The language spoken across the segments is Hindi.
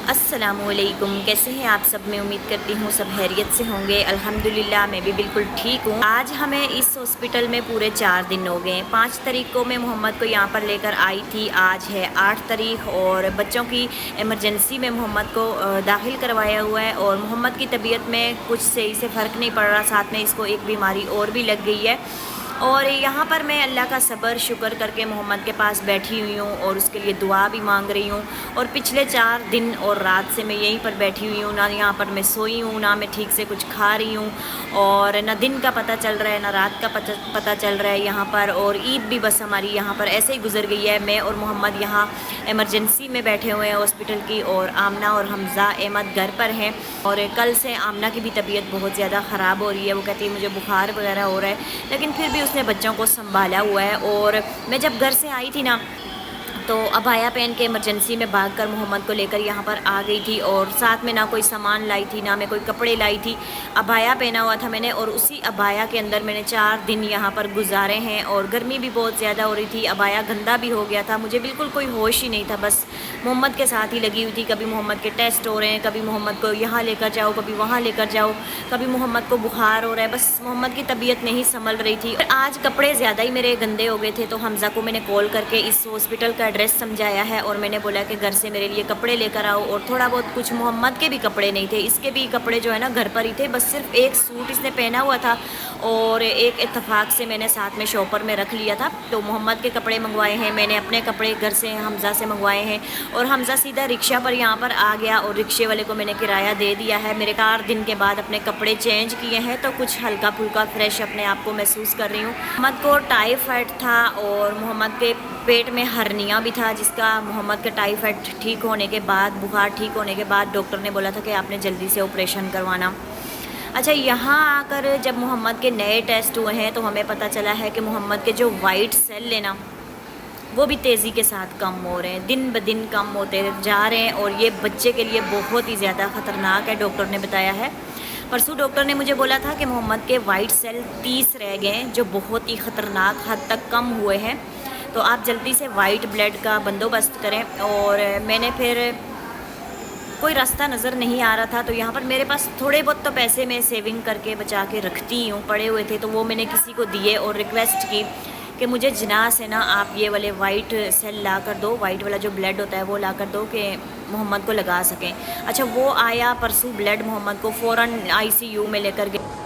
अस्सलामुअलैकुम, कैसे हैं आप सब। मैं उम्मीद करती हूँ सब खैरियत से होंगे। अल्हम्दुलिल्लाह मैं भी बिल्कुल ठीक हूँ। आज हमें इस हॉस्पिटल में पूरे 4 दिन हो गए। 5 तारीख को मैं मोहम्मद को यहाँ पर लेकर आई थी। आज है 8 तारीख और बच्चों की इमरजेंसी में मोहम्मद को दाखिल करवाया हुआ है और मोहम्मद की तबीयत में कुछ सही से फ़र्क नहीं पड़ रहा। साथ में इसको एक बीमारी और भी लग गई है और यहाँ पर मैं अल्लाह का सब्र शुक्र करके मोहम्मद के पास बैठी हुई हूँ और उसके लिए दुआ भी मांग रही हूँ। और पिछले 4 दिन और रात से मैं यहीं पर बैठी हुई हूँ, ना यहाँ पर मैं सोई हूँ, ना मैं ठीक से कुछ खा रही हूँ और ना दिन का पता चल रहा है ना रात का पता चल रहा है यहाँ पर। और ईद भी बस हमारी यहाँ पर ऐसे ही गुजर गई है। मैं और मोहम्मद यहाँ इमरजेंसी में बैठे हुए हैं हॉस्पिटल की और आमना और हमज़ा अहमद घर पर हैं। और कल से आमना की भी तबीयत बहुत ज़्यादा ख़राब हो रही है। वो कहती है मुझे बुखार वगैरह हो रहा है, लेकिन फिर भी उसने बच्चों को संभाला हुआ है। और मैं जब घर से आई थी ना तो अबाया पहन के इमरजेंसी में भागकर मोहम्मद को लेकर यहाँ पर आ गई थी और साथ में ना कोई सामान लाई थी ना मैं कोई कपड़े लाई थी। अबाया पहना हुआ था मैंने और उसी अबाया के अंदर मैंने 4 दिन यहाँ पर गुजारे हैं। और गर्मी भी बहुत ज़्यादा हो रही थी, अबाया गंदा भी हो गया था, मुझे बिल्कुल कोई होश ही नहीं था, बस मोहम्मद के साथ ही लगी हुई थी। कभी मोहम्मद के टेस्ट हो रहे हैं, कभी मोहम्मद को यहाँ लेकर जाओ, कभी वहाँ लेकर जाओ, कभी मोहम्मद को बुखार हो रहा है, बस मोहम्मद की तबीयत नहीं संभल रही थी। आज कपड़े ज़्यादा ही मेरे गंदे हो गए थे तो हमज़ा को मैंने कॉल करके इस हॉस्पिटल का एड्रेस समझाया है और मैंने बोला कि घर से मेरे लिए कपड़े लेकर आओ। और थोड़ा बहुत कुछ मोहम्मद के भी कपड़े नहीं थे, इसके भी कपड़े जो है ना घर पर ही थे, बस सिर्फ एक सूट इसने पहना हुआ था और एक इत्तेफाक से मैंने साथ में शॉपर में रख लिया था। तो मोहम्मद के कपड़े मंगवाए हैं मैंने, अपने कपड़े घर से हमज़ा से मंगवाए हैं और हमज़ा सीधा रिक्शा पर यहाँ पर आ गया और रिक्शे वाले को मैंने किराया दे दिया है। मेरे 4 दिन के बाद अपने कपड़े चेंज किए हैं तो कुछ हल्का फुल्का फ्रेश अपने आप को महसूस कर रही हूँ। मोहम्मद को टाइफाइड था और मोहम्मद के पेट में हर्निया भी था, जिसका मोहम्मद के टाइफाइड ठीक होने के बाद, बुखार ठीक होने के बाद डॉक्टर ने बोला था कि आपने जल्दी से ऑपरेशन करवाना। अच्छा, यहाँ आकर जब मोहम्मद के नए टेस्ट हुए हैं तो हमें पता चला है कि मोहम्मद के जो वाइट सेल है ना वो भी तेज़ी के साथ कम हो रहे हैं, दिन ब दिन कम होते जा रहे हैं और ये बच्चे के लिए बहुत ही ज़्यादा ख़तरनाक है, डॉक्टर ने बताया है। परसों डॉक्टर ने मुझे बोला था कि मोहम्मद के वाइट सेल 30 रह गए हैं जो बहुत ही ख़तरनाक हद तक कम हुए हैं, तो आप जल्दी से वाइट ब्लड का बंदोबस्त करें। और मैंने फिर कोई रास्ता नज़र नहीं आ रहा था तो यहाँ पर मेरे पास थोड़े बहुत तो पैसे मैं सेविंग करके बचा के रखती हूँ, पड़े हुए थे, तो वो मैंने किसी को दिए और रिक्वेस्ट की कि मुझे जना से ना आप ये वाले वाइट सेल ला कर दो, वाइट वाला जो ब्लड होता है वो ला कर दो कि मोहम्मद को लगा सकें। अच्छा, वो आया परसों ब्लड, मोहम्मद को फ़ौरन ICU में लेकर गए।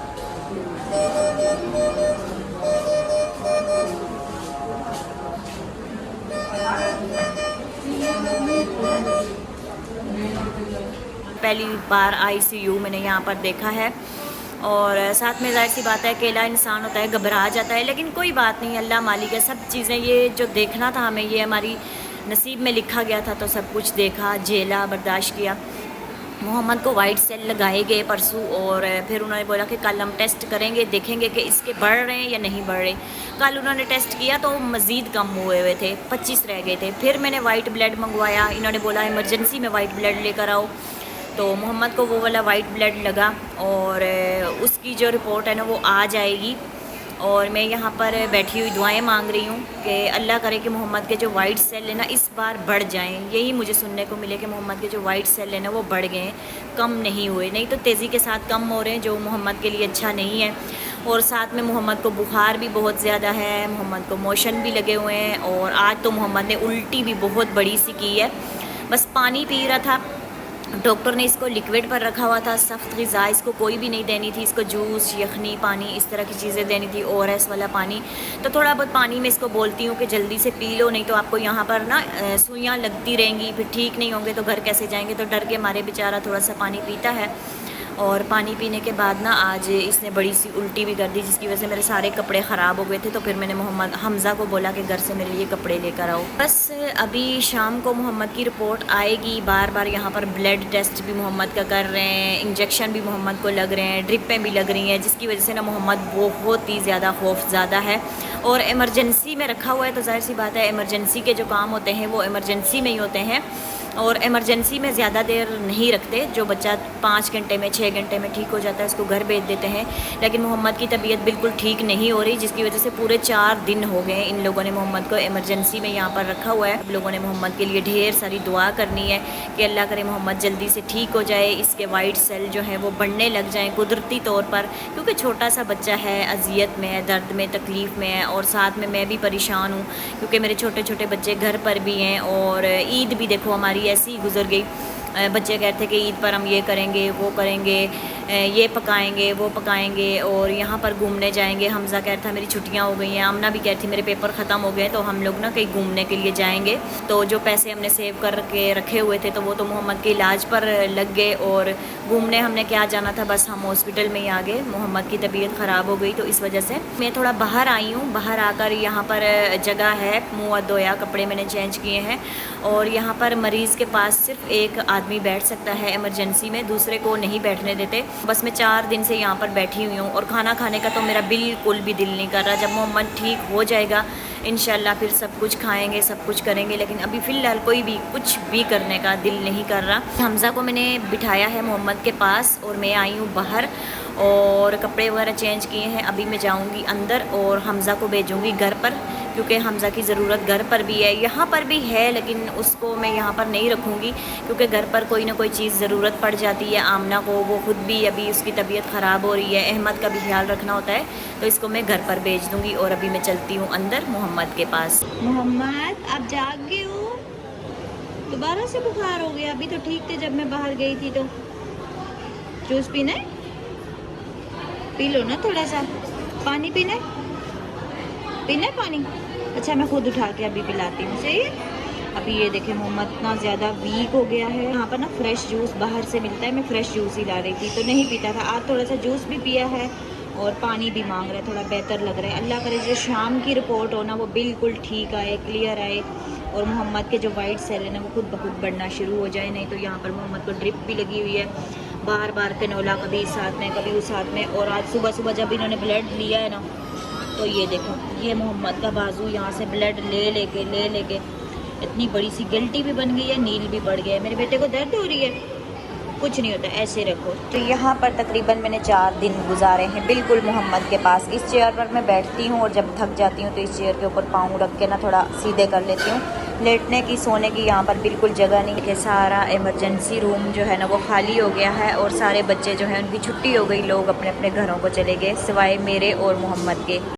पहली बार ICU मैंने यहाँ पर देखा है और साथ में ज़ाहिर सी बात है अकेला इंसान होता है, घबरा जाता है, लेकिन कोई बात नहीं, अल्लाह मालिक है। सब चीज़ें ये जो देखना था हमें, ये हमारी नसीब में लिखा गया था, तो सब कुछ देखा, झेला, बर्दाश्त किया। मोहम्मद को वाइट सेल लगाए गए परसों और फिर उन्होंने बोला कि कल हम टेस्ट करेंगे, देखेंगे कि इसके बढ़ रहे हैं या नहीं बढ़ रहे। कल उन्होंने टेस्ट किया तो मज़ीद कम हुए थे, 25 रह गए थे। फिर मैंने वाइट ब्लड मंगवाया, इन्होंने बोला इमरजेंसी में वाइट ब्लड लेकर आओ, तो मोहम्मद को वो वाला वाइट ब्लड लगा और उसकी जो रिपोर्ट है ना वो आ जाएगी। और मैं यहाँ पर बैठी हुई दुआएं मांग रही हूँ कि अल्लाह करे कि मोहम्मद के जो वाइट सेल है ना इस बार बढ़ जाएं। यही मुझे सुनने को मिले कि मोहम्मद के जो वाइट सेल है ना वो बढ़ गए, कम नहीं हुए, नहीं तो तेज़ी के साथ कम हो रहे हैं, जो मोहम्मद के लिए अच्छा नहीं है। और साथ में मोहम्मद को बुखार भी बहुत ज़्यादा है, मोहम्मद को मोशन भी लगे हुए हैं और आज तो मोहम्मद ने उल्टी भी बहुत बड़ी सी की है। बस पानी पी रहा था, डॉक्टर ने इसको लिक्विड पर रखा हुआ था, सख्त ग़िज़ा इसको कोई भी नहीं देनी थी, इसको जूस, यखनी, पानी, इस तरह की चीज़ें देनी थी, ORS वाला पानी। तो थोड़ा बहुत पानी में इसको बोलती हूँ कि जल्दी से पी लो, नहीं तो आपको यहाँ पर ना सुइयाँ लगती रहेंगी, फिर ठीक नहीं होंगे तो घर कैसे जाएंगे। तो डर के मारे बेचारा थोड़ा सा पानी पीता है और पानी पीने के बाद ना आज इसने बड़ी सी उल्टी भी कर दी, जिसकी वजह से मेरे सारे कपड़े ख़राब हो गए थे। तो फिर मैंने मोहम्मद हमज़ा को बोला कि घर से मेरे लिए कपड़े लेकर आओ। बस अभी शाम को मोहम्मद की रिपोर्ट आएगी। बार बार यहाँ पर ब्लड टेस्ट भी मोहम्मद का कर रहे हैं, इंजेक्शन भी मोहम्मद को लग रहे हैं, ड्रिपें भी लग रही हैं, जिसकी वजह से ना मोहम्मद बहुत ही ज़्यादा खौफज़दा है और इमरजेंसी में रखा हुआ है तो जाहिर सी बात है इमरजेंसी के जो काम होते हैं वो इमरजेंसी में ही होते हैं, और इमरजेंसी में ज़्यादा देर नहीं रखते। जो बच्चा 5 घंटे में 6 घंटे में ठीक हो जाता है उसको घर भेज देते हैं। लेकिन मोहम्मद की तबीयत बिल्कुल ठीक नहीं हो रही, जिसकी वजह से पूरे 4 दिन हो गए इन लोगों ने मोहम्मद को इमरजेंसी में यहाँ पर रखा हुआ है। अब लोगों ने मोहम्मद के लिए ढेर सारी दुआ करनी है कि अल्लाह करे मोहम्मद जल्दी से ठीक हो जाए, इसके वाइट सेल जो हैं वो बढ़ने लग जाएँ कुदरती तौर पर, क्योंकि छोटा सा बच्चा है, अजियत में है, दर्द में, तकलीफ़ में है, और साथ में मैं भी परेशान हूँ क्योंकि मेरे छोटे छोटे बच्चे घर पर भी हैं। और ईद भी देखो हमारी ऐसी ही गुजर गई। बच्चे कहते कि ईद पर हम ये करेंगे, वो करेंगे, ये पकाएंगे, वो पकाएंगे, और यहाँ पर घूमने जाएंगे। हमज़ा कहता था मेरी छुट्टियाँ हो गई हैं, आमना भी कहती मेरे पेपर ख़त्म हो गए तो हम लोग ना कहीं घूमने के लिए जाएंगे। तो जो पैसे हमने सेव कर के रखे हुए थे तो वो तो मोहम्मद के इलाज पर लग गए, और घूमने हमने क्या जाना था, बस हम हॉस्पिटल में ही आ गए। मोहम्मद की तबीयत ख़राब हो गई तो इस वजह से मैं थोड़ा बाहर आई हूँ। बाहर आकर यहाँ पर जगह है, मुँह हाथ धोया, कपड़े मैंने चेंज किए हैं, और यहाँ पर मरीज़ के पास सिर्फ एक आदमी बैठ सकता है इमरजेंसी में, दूसरे को नहीं बैठने देते। बस मैं 4 दिन से यहाँ पर बैठी हुई हूँ, और खाना खाने का तो मेरा बिल्कुल भी दिल नहीं कर रहा। जब मोहम्मद ठीक हो जाएगा इंशाल्लाह फिर सब कुछ खाएंगे, सब कुछ करेंगे, लेकिन अभी फ़िलहाल कोई भी कुछ भी करने का दिल नहीं कर रहा। हमज़ा को मैंने बिठाया है मोहम्मद के पास और मैं आई हूँ बाहर, और कपड़े वगैरह चेंज किए हैं। अभी मैं जाऊँगी अंदर और हमज़ा को भेजूँगी घर पर, क्योंकि हमज़ा की ज़रूरत घर पर भी है, यहाँ पर भी है, लेकिन उसको मैं यहाँ पर नहीं रखूँगी क्योंकि घर पर कोई ना कोई चीज़ ज़रूरत पड़ जाती है। आमना को, वो खुद भी अभी उसकी तबीयत ख़राब हो रही है, अहमद का भी ख्याल रखना होता है, तो इसको मैं घर पर भेज दूँगी। और अभी मैं चलती हूँ अंदर मोहम्मद के पास। मोहम्मद आप जाग गए हो? दोबारा से बुखार हो गया? अभी तो ठीक थे जब मैं बाहर गई थी। तो जूस पीना है? पी लो ना, थोड़ा सा पानी पीना है? पीना है पानी? अच्छा मैं खुद उठा के अभी पिलाती हूँ, सही है। अभी ये देखें मोहम्मद इतना ज़्यादा वीक हो गया है। यहाँ पर ना फ्रेश जूस बाहर से मिलता है, मैं फ़्रेश जूस ही ला रही थी तो नहीं पीता था। आज थोड़ा सा जूस भी पिया है और पानी भी मांग रहा है, थोड़ा बेहतर लग रहा है। अल्लाह करे जो शाम की रिपोर्ट हो ना वो बिल्कुल ठीक आए, क्लियर आए, और मोहम्मद के जो वाइट सेल है ना वो खुद ब खुद बढ़ना शुरू हो जाए। नहीं तो यहाँ पर मोहम्मद को ड्रिप भी लगी हुई है, बार बार कैनोला कभी इस हाथ में कभी उस हाथ में। और आज सुबह सुबह जब इन्होंने ब्लड लिया है ना तो ये देखो, ये मोहम्मद का बाजू यहाँ से ब्लड ले लेके इतनी बड़ी सी गिल्टी भी बन गई है, नील भी बढ़ गया है। मेरे बेटे को दर्द हो रही है? कुछ नहीं होता, ऐसे रखो। तो यहाँ पर तकरीबन मैंने 4 दिन गुजारे हैं बिल्कुल मोहम्मद के पास। इस चेयर पर मैं बैठती हूँ और जब थक जाती हूँ तो इस चेयर के ऊपर पाँव रख के ना थोड़ा सीधे कर लेती हूँ। लेटने की, सोने की यहाँ पर बिल्कुल जगह नहीं है। सारा इमरजेंसी रूम जो है ना वो खाली हो गया है, और सारे बच्चे जो हैं उनकी छुट्टी हो गई, लोग अपने अपने घरों को चले गए सिवाय मेरे और मोहम्मद के।